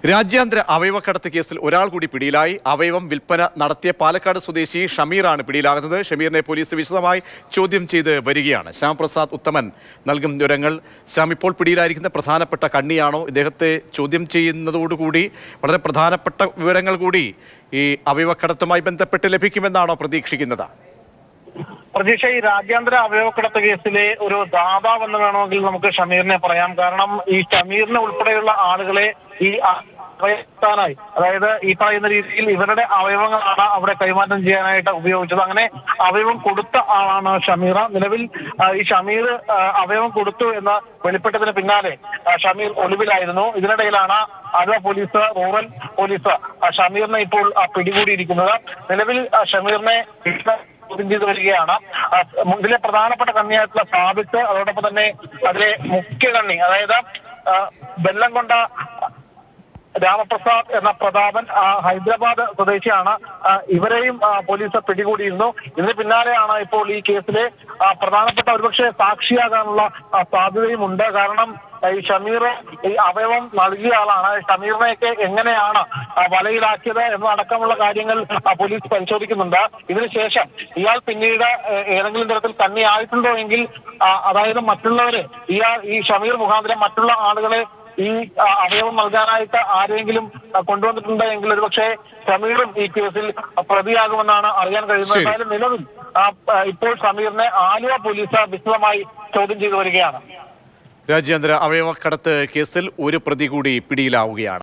രാജ്യാന്തര അവയവക്കടത്ത് കേസിൽ ഒരാൾ കൂടി പിടിയിലായി. അവയവം വിൽപ്പന നടത്തിയ പാലക്കാട് സ്വദേശി ഷമീറാണ് പിടിയിലാകുന്നത്. ഷമീറിനെ പോലീസ് വിശദമായി ചോദ്യം ചെയ്ത് വരികയാണ്. ശ്യാംപ്രസാദ് ഉത്തമൻ നൽകും വിവരങ്ങൾ. ശ്യാം, ഇപ്പോൾ പിടിയിലായിരിക്കുന്ന പ്രധാനപ്പെട്ട കണ്ണിയാണോ? ഇദ്ദേഹത്തെ ചോദ്യം ചെയ്യുന്നതോടുകൂടി വളരെ പ്രധാനപ്പെട്ട വിവരങ്ങൾ കൂടി ഈ അവയവക്കടത്തുമായി ബന്ധപ്പെട്ട് ലഭിക്കുമെന്നാണോ പ്രതീക്ഷിക്കുന്നത്? പ്രതീക്ഷ, ഈ രാജ്യാന്തര അവയവക്കടത്ത് കേസിലെ ഒരു ദാതാവെന്ന് വേണമെങ്കിൽ നമുക്ക് ഷമീറിനെ പറയാം. കാരണം ഈ ഷമീറിനെ ഉൾപ്പെടെയുള്ള ആളുകളെ ഈ അവയവത്താനായി, അതായത് ഈ പറയുന്ന രീതിയിൽ ഇവരുടെ അവയവങ്ങളാണ് അവിടെ കൈമാറ്റം ചെയ്യാനായിട്ട് ഉപയോഗിച്ചത്. അങ്ങനെ അവയവം കൊടുത്ത ആളാണ് ഷമീർ. നിലവിൽ ഈ ഷമീർ അവയവം കൊടുത്തു എന്ന് വെളിപ്പെട്ടതിന് പിന്നാലെ ഷമീർ ഒളിവിലായിരുന്നു. ഇതിനിടയിലാണ് ആലുവ പോലീസ്, റൂറൽ പോലീസ് ഷമീറിനെ ഇപ്പോൾ പിടികൂടിയിരിക്കുന്നത്. നിലവിൽ ഷമീറിനെ ചോദ്യം ചെയ്ത് വരികയാണ്. ഇതിലെ പ്രധാനപ്പെട്ട കണ്ണിയായിട്ടുള്ള സാബിത്ത്, അതോടൊപ്പം തന്നെ അതിലെ മുഖ്യ കണ്ണി, അതായത് ബെല്ലംകൊണ്ട രാമപ്രസാദ് എന്ന പ്രതാപൻ ഹൈദരാബാദ് സ്വദേശിയാണ്. ഇവരെയും പോലീസ് പിടികൂടിയിരുന്നു. ഇതിന് പിന്നാലെയാണ് ഇപ്പോൾ ഈ കേസിലെ പ്രധാനപ്പെട്ട ഒരുപക്ഷെ സാക്ഷിയാകാനുള്ള സാധ്യതയും ഉണ്ട്. കാരണം ഈ ഷമീർ ഈ അവയവം നൽകിയ ആളാണ്. ഷമീറിനെയൊക്കെ എങ്ങനെയാണ് വലയിലാക്കിയത് എന്നതടക്കമുള്ള കാര്യങ്ങൾ പോലീസ് പരിശോധിക്കുന്നുണ്ട്. ഇതിനുശേഷം ഇയാൾ പിന്നീട് ഏതെങ്കിലും തരത്തിൽ കണ്ണിയായിട്ടുണ്ടോ എങ്കിൽ, അതായത് മറ്റുള്ളവര് ഈ ഷമീർ മുഖാന്തരം മറ്റുള്ള ആളുകളെ ഈ അവയവം നൽകാനായിട്ട് ആരെങ്കിലും കൊണ്ടുവന്നിട്ടുണ്ട് എങ്കിൽ ഒരുപക്ഷെ ഷമീറും ഈ കേസിൽ പ്രതിയാകുമെന്നാണ് അറിയാൻ കഴിയുന്നത്. എന്തായാലും നിലവിൽ ഇപ്പോൾ ഷമീറിനെ ആലുവ പോലീസ് വിശദമായി ചോദ്യം ചെയ്തു വരികയാണ്. രാജ്യാന്തര അവയവക്കടത്ത് കേസിൽ ഒരു പ്രതി കൂടി പിടിയിലാവുകയാണ്.